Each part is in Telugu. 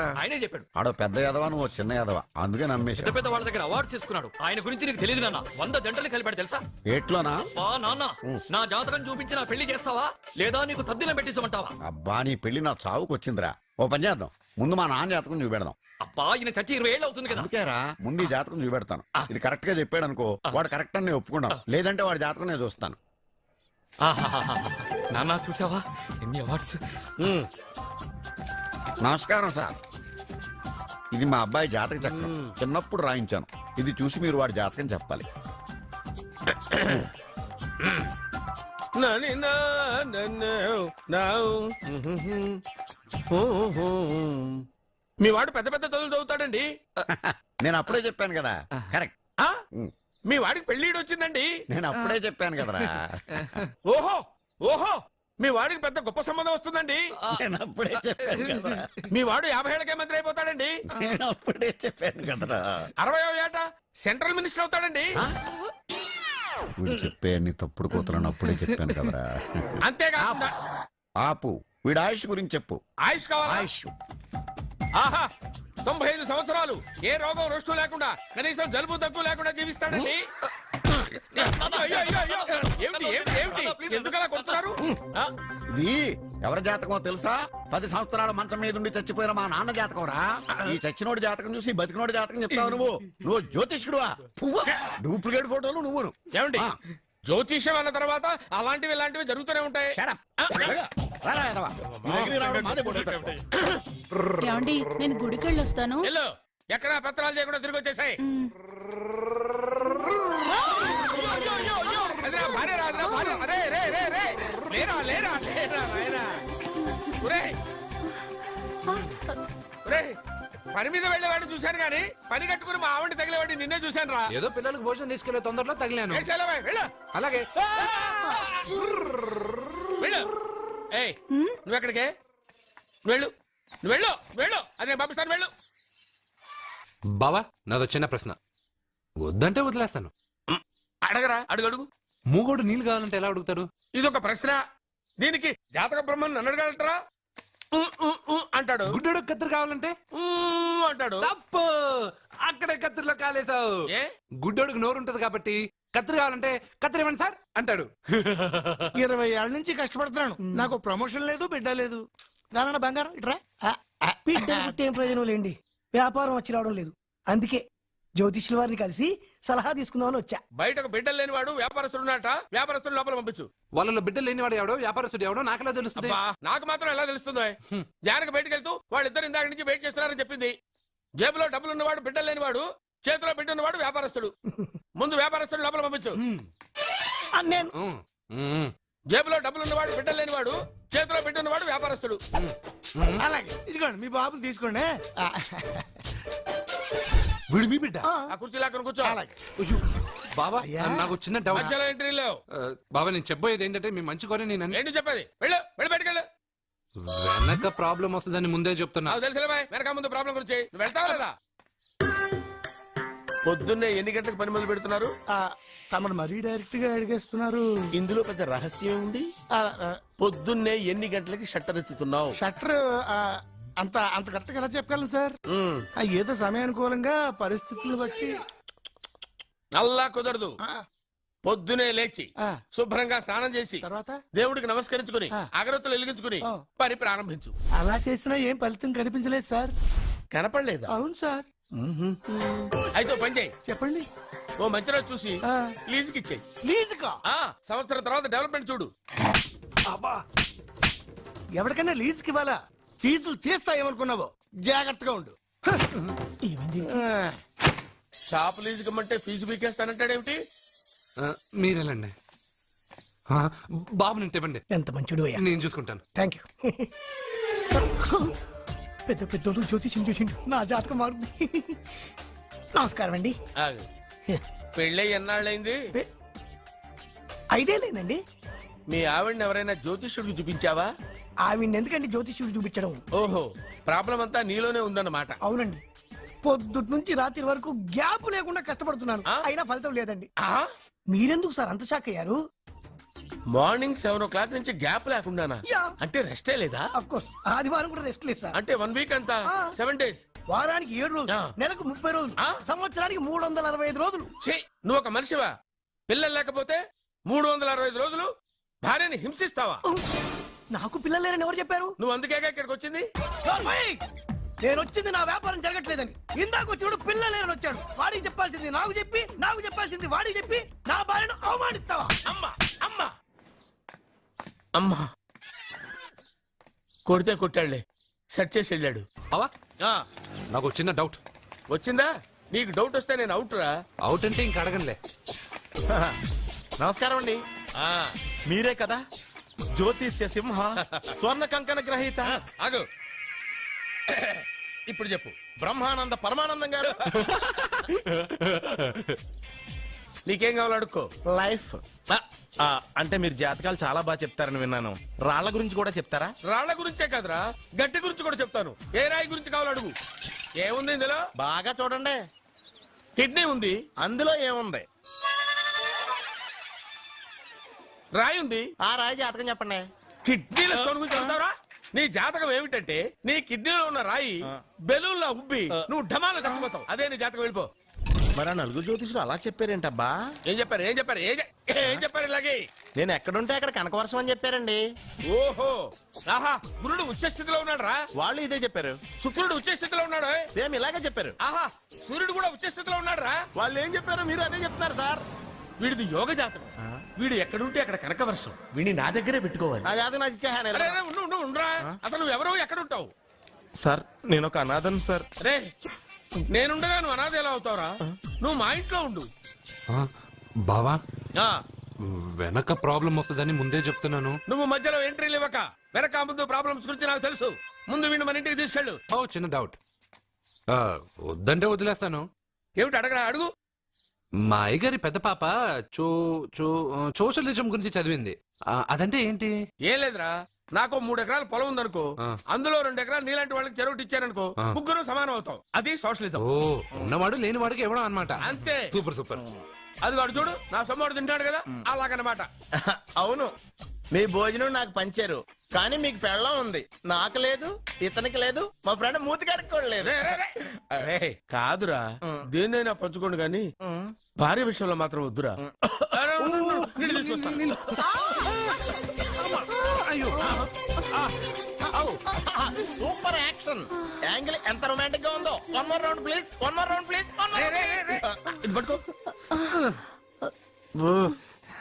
ఆయనే చెప్పాడు. ఆడో పెద్ద యాదవా, నువ్వు చిన్న యాదవా, అందుకే నమ్మేశా. పెద్ద పెద్ద వాళ్ళ దగ్గర అవార్డ్స్ తీసుకున్నాడు. ఆయన గురించి నీకు తెలియదు నాన్న. 100 జంటలు కలిపాడు తెలుసా? ఏట్లోనా? నాన్న, నా జాతకం చూపించి నా పెళ్లి చేస్తావా లేదా నీకు తద్దిలం పెట్టించమంటావా? అబ్బా, నీ పెళ్లి నా చావుకు వచ్చిందిరా. ఓ పని చేద్దాం, ముందు మా నాన్న జాతకం చూపెడదాం. అబ్బా, ఈయన చచ్చి 20 ఏళ్ళు అవుతుంది కదా. అందుకేరా ముందు ఈ జాతకం చూపెడతాను. ఇది కరెక్ట్ గా చెప్పాడు అనుకో, వాడు కరెక్ట్ అని నేను ఒప్పుకున్నాను. లేదంటే వాడి జాతకం నేను చూస్తాను. నాన్న చూసావా ఎన్ని అవార్డ్స్? నమస్కారం సార్, ఇది మా అబ్బాయి జాతక చక్రం. చిన్నప్పుడు రాయించాను. ఇది చూసి మీరు వాడి జాతకం చెప్పాలి. మీ వాడు పెద్ద పెద్ద చదువులు చదువుతాడండి. నేను అప్పుడే చెప్పాను కదా. కరెక్ట్. మీ వాడికి పెళ్లిడు వచ్చిందండి. నేను అప్పుడే చెప్పాను కదరా. ఓహో ఓహో, మీ వాడికి పెద్ద గొప్ప సంబంధం వస్తుందండి. నేను అప్పుడే చెప్పాను కదా. మీ వాడు 50 ఏళ్ళకే మంత్రి అయిపోతాడండి. నేను అప్పుడే చెప్పాను కదరా. 60వ ఏట సెంట్రల్ మినిస్టర్ అవుతాడండి. వీడు చెప్పే అన్ని తప్పుడు కూతురని అప్పుడే చెప్పాను కదరా. అంతేకాకుండా ఆపు, వీడి ఆయుష్ గురించి చెప్పు. ఆయుష్ కావాలా? ఆయుష్ ఆహా, 95 సంవత్సరాలు ఏ రోగం రుష్టు లేకుండా, కనీసం జలుబు దగ్గు లేకుండా జీవిస్తాడండి. అయ్యో, అయ్యో, అయ్యో. ఏమిటి ఏమిటి ఏమిటి, ఎందుకలా కొడుతున్నారు? ఇది ఎవరి జాతకమో తెలుసా? 10 సంవత్సరాల మంచం మీద ఉండి చచ్చిపోయిన మా నాన్న జాతకం రా. ఈ చచ్చినోడి జాతకం చూసి బతికినోడి జాతకం చెప్తావు నువ్వు జ్యోతిష్కుడువా? డూప్లికేట్ ఫోటోలు నువ్వు. ఏమండి, జ్యోతిష్యం అన్న తర్వాత అలాంటివి ఇలాంటివి జరుగుతూనే ఉంటాయి. ఏమండి, నేను గుడికి వెళ్ళి వస్తాను. ఎక్కడ పత్రాలు చేయకుండా తిరిగి వచ్చేసాయి. పని మీద వెళ్ళేవాడిని చూశాను గానీ పని కట్టుకుని మా ఆవిడ తగిలేవాడిని నిన్నే చూశాను రా. ఏదో పిల్లలకు భోజనం తీసుకెళ్లే తొందరలో తగిలాను. అలాగే నువ్వు ఎక్కడికే? వెళ్ళు వెళ్ళు వెళ్ళు, అదే పంపిస్తాను, వెళ్ళు. బావా, నాదో చిన్న ప్రశ్న. వద్దంటే వదిలేస్తాను. అడగరా, అడుగు అడుగు. మూగోడు నీళ్ళు కావాలంటే ఎలా అడుగుతాడు? ఇదొక ప్రశ్న. దీనికి జాతక బ్రహ్మను నన్ను అడగలటరా? అంటాడు. గుడ్డోడు కత్తిరి కావాలంటే అంటాడు. తప్పు, అక్కడే కత్తిరిలో కాలేసావు. గుడ్డోడికి నోరు ఉంటది కాబట్టి కత్తిరి కావాలంటే కత్తిరి ఇవ్వండి సార్ అంటాడు. 20 ఏళ్ళ నుంచి కష్టపడుతున్నాను, నాకు ప్రమోషన్ లేదు, బిడ్డ లేదు. దానన్న బంగారం ఇట్రా. బిడ్డ ఏం ప్రయోజనం లేండి, వ్యాపారం వచ్చి రావడం లేదు. అందుకే జ్యోతిష్యుల వారిని కలిసి సలహా తీసుకుందామని వచ్చా. బయటకు బిడ్డలు లేనివాడు వ్యాపారస్తుడు ఉన్నట. వ్యాపారస్తుడు లోపల పంపించు. వాళ్ళలో బిడ్డలు లేనివాడు ఎవడో వ్యాపారస్తుడు ఎవడో నాకెలా తెలుస్తుంది? నాకు మాత్రం ఎలా తెలుస్తుందో? జానకి బయటకు వెళ్తూ వాళ్ళిద్దరు ఇందాక నుంచి వెయిట్ చేస్తున్నారని చెప్పింది. జేబులో డబ్బులు ఉన్నవాడు బిడ్డలు లేనివాడు, చేతిలో బిడ్డ ఉన్నవాడు వ్యాపారస్తుడు. ముందు వ్యాపారస్తుడు లోపల పంపించు. నేను జేబులో డబ్బులు ఉన్నవాడు బిడ్డలు లేనివాడు, చేతిలో బిడ్డ ఉన్నవాడు వ్యాపారస్తుడు. అలాగే, ఇదిగోండి మీ బాబుని తీసుకోండి. వీడు మీ బిడ్డ? ఆ కుర్చీ లాక్కను కూర్చో. బాబా, నాకు చిన్న డౌట్. మధ్యలో ఎంట్రీ లేవు. బాబా, నేను చెప్పబోయేది ఏంటంటే మీ మంచి కోరే నేను ఏంటి చెప్పేది? వెళ్ళు వెళ్ళి బయటకు వెళ్ళు. వెనక ప్రాబ్లం వస్తుందని ముందే చెప్తున్నా. నాకు తెలుసులే, వెనక ముందు ప్రాబ్లం గురించి. నువ్వు వెళ్తావా లేదా? పొద్దున్నే ఎన్ని గంటలకు పని మొదలు పెడుతున్నారు? తమను మరీ డైరెక్ట్ గా అడిగేస్తున్నారు. ఇందులో పెద్ద రహస్యం ఉంది. పొద్దున్నే ఎన్ని గంటలకి షట్టర్ ఎత్తుతున్నావు? షట్టర్ అంత అంత కరెక్ట్గా ఎలా చెప్పగలను సార్? ఏదో సమయానుకూలంగా పరిస్థితులను బట్టి. అల్లా కుదరదు. పొద్దునే లేచి శుభ్రంగా స్నానం చేసి తర్వాత దేవుడికి నమస్కరించుకుని అగరత్తులు వెలిగించుకుని పని ప్రారంభించు. అలా చేసినా ఏం ఫలితం కనిపించలేదు సార్. కనపడలేదు? అవును సార్. అయితే పని చేయి. చెప్పండి. ఓ మంచి రోజు చూసి లీజుకి ఇచ్చేయి. లీజుకా? సంవత్సరం తర్వాత డెవలప్మెంట్ చూడు. ఎవరికైనా లీజుకి ఇవ్వాలా? ఫీజులు తీస్తాయేమనుకున్నావో, జాగ్రత్తగా ఉండు. షాప్ లీజుకి ఇమ్మంటే ఫీజు పీకేస్తానంటాడేమిటి? మీరేలండి బాబు, నేను ఇవ్వండి. ఎంత మంచిడు, నేను చూసుకుంటాను. Thank you. పెద్ద పెద్దోళ్ళు జ్యోతిష్యం చూసిండు, నా జాతకం మారుంది. నమస్కారం అండి. పెళ్ళై ఎన్నాళ్ళైంది? 5 ఏళ్ళైందండి. మీ ఆవిడని ఎవరైనా జ్యోతిష్యుడికి చూపించావా? ఆవిడ ఎందుకండి జ్యోతిష్యుడు చూపించడం? ఓహో, ప్రాబ్లం అంతా నీలోనే ఉందన్నమాట. అవునండి, పొద్దుటి నుంచి రాత్రి వరకు గ్యాప్ లేకుండా కష్టపడుతున్నాను, అయినా ఫలితం లేదండి. మీరెందుకు సార్ అంత షాక్ అయ్యారు? మార్నింగ్ 7 o'clock నుంచి గ్యాప్ లేకుండానా? యా. అంటే రెస్టే లేదా? ఆఫ్ కోర్స్ ఆదివారం కూడా రెస్ట్ లేదు సార్. అంటే 1 వీక్ అంతా 7 days. వారానికి 7 రోజులు, ఆ. నెలకు 30 రోజులు, ఆ. సంవత్సరానికి 365 రోజులు. ఛీ, నువ్వు ఒక మనిషివా? పిల్లలు లేకపోతే 365 రోజులు భార్యని హింసిస్తావా? నాకు పిల్లలు లేరని ఎవరు చెప్పారు? నువ్వు అందుకేగా ఇక్కడికి వచ్చింది. నార్మల్! నేను వచ్చింది నా వ్యాపారం జరగట్లేదని. ఇందాక వచ్చినప్పుడు పిల్లలు లేరని వచ్చాడు. వాడికి చెప్పాల్సింది నాకు చెప్పి, నాకు చెప్పాల్సింది వాడికి చెప్పి నా భార్యను అవమానిస్తావా? అమ్మా అమ్మా అమ్మా కొడితే కొట్టాడులే, సెట్ చేసి వెళ్ళాడు. బావా ఆ, నాకు ఒక చిన్న డౌట్. వచ్చిందా? నీకు డౌట్ వస్తే నేను అవుట్ రా. అవుట్ అంటే ఇంక అడగనులే. నమస్కారం అండి. ఆ, మీరే కదా జ్యోతిష్య సింహ స్వర్ణ కంకణ గ్రహీత ఆగు. ఇప్పుడు చెప్పు. బ్రహ్మానంద పరమానందం గారు. నీకేం కావాలో అడుక్కో. లైఫ్ అంటే మీరు జాతకాలు చాలా బాగా చెప్తారని విన్నాను. రాళ్ల గురించి కూడా చెప్తారా? రాళ్ల గురించే కాదురా, గట్టి గురించి కూడా చెప్తాను. ఏ రాయి గురించి కావాలో అడుగు. ఏముంది ఇందులో? బాగా చూడండి. కిడ్నీ ఉంది. అందులో ఏముంది? రాయి ఉంది. ఆ రాయి జాతకం చెప్పండి. కిడ్నీల స్టోన్ గురించి చెప్తావురా? నీ జాతకం ఏమిటంటే నీ కిడ్నీలో ఉన్న రాయి బెలూన్లా ఉబ్బి నువ్వు ఢమాలో చచ్చిపోతావు. అదే నీ జాతకం. వెళ్ళిపో. మరి ఆ నలుగురు జ్యోతిషులు అలా చెప్పారేంటబ్బా? ఏం చెప్పారు? ఏం చెప్పారు? ఏం చెప్పారు ఇలాగే? నేను ఎక్కడుంటే అక్కడ కనకవర్షం అని చెప్పారండి. ఓహో, ఆహా, గురుడు ఉచ్చ స్థితిలో ఉన్నాడు రా. వాళ్ళు ఇదే చెప్పారు. శుక్రుడు ఉచ్చ స్థితిలో ఉన్నాడు. సేమ్ ఇలాగే చెప్పారు. ఆహా, సూర్యుడు కూడా ఉచ్చ స్థితిలో ఉన్నాడు రా. వాళ్ళు ఏం చెప్పారో మీరు అదే చెప్తున్నారు సార్. వీడిది యోగ జాతకం. వీడు ఎక్కడుంటే అక్కడ కనకవర్షం. వీడిని నా దగ్గరే పెట్టుకోవాలి. నా జాతకం నాకు ఇచ్చేహాను. అరే, అరే, ఉండురా. అసలు నువ్వు ఎవరో ఎక్కడ ఉంటావు? సార్ నేను ఒక అనాథం సార్. రే, నేనుండగా నువ్వు అనాథ ఎలా అవుతావురా? నువ్వు మా ఇంట్లో ఉండు. బావా ఆ, వెనక ప్రాబ్లం వస్తుందని ముందే చెప్తున్నాను. నువ్వు మధ్యలో ఎంట్రీలు ఇవ్వక. వెనక ముందు ప్రాబ్లమ్స్ గురించి నాకు తెలుసు. ముందు వీడిని మన ఇంటికి తీసుకెళ్ళు. ఓ చిన్న డౌట్. వద్దంటే వదిలేస్తాను. ఏమిటి అడగరా? అడుగు. మా అయ్యగారి పెద్ద పాప సోషలిజం గురించి చదివింది. అదంటే ఏంటి? ఏం లేదురా, నాకు 3 ఎకరాల పొలం ఉందనుకో, ఆ. అందులో 2 ఎకరాలు నీలాంటి వాళ్ళకి చెరువు ఇచ్చారనుకో, ఆ. ముగ్గురు సమానం అవుతాం. అది సోషలిజం. ఓ ఉన్నవాడు లేనివాడికి ఇవ్వడం అనమాట. అంతే. Super super. అది వాడు చూడు, నా సొమ్మడు తింటాడు కదా, అలాగనమాట. అవును, మీ భోజనం నాకు పంచారు, కానీ మీకు పెళ్ళం ఉంది, నాకు లేదు, ఇతనికి లేదు, మా ఫ్రెండ్ మూతి కడుక్కోలేదు. రే, రే, రే. అరే, కాదురా, దేన్నైనా పంచుకోండి కానీ భార్య విషయంలో మాత్రం వద్దురా. అరే, ఉండు, ఉండు, నీళ్ళు తీసుకొస్తా. సూపర్ యాక్షన్ యాంగిల్ ఎంత రొమాంటిక్ గా ఉందో. One more round please, one more round please. రే, రే, రే, రే. ఇది పట్టుకో.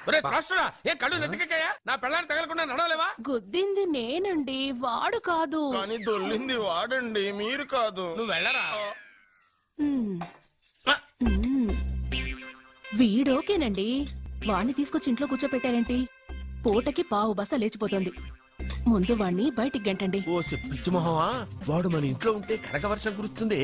ఒరే, త్రాసుడా, ఏ కళ్ళు నెత్తికెక్కాయా? నా పెళ్ళాన్ని తగలకుండా నడవలేవా? గుద్దింది నేనండి, వాడు కాదు. కానీ దొల్లింది వాడండి, మీరు కాదు. నువ్వు వెళ్ళరా. మ్మ్. మ్మ్. వీడోకేనండి. వాణ్ణి తీసుకొచ్చి ఇంట్లో కూర్చోపెట్టారేంటి? పూటకి పావు బస్తా లేచిపోతుంది. ముందు వాణ్ణి బయటికి గంటండి. ఓ పిచ్చి మొహమా, వాడు మన ఇంట్లో ఉంటే కనక వర్షం కురుస్తుంది.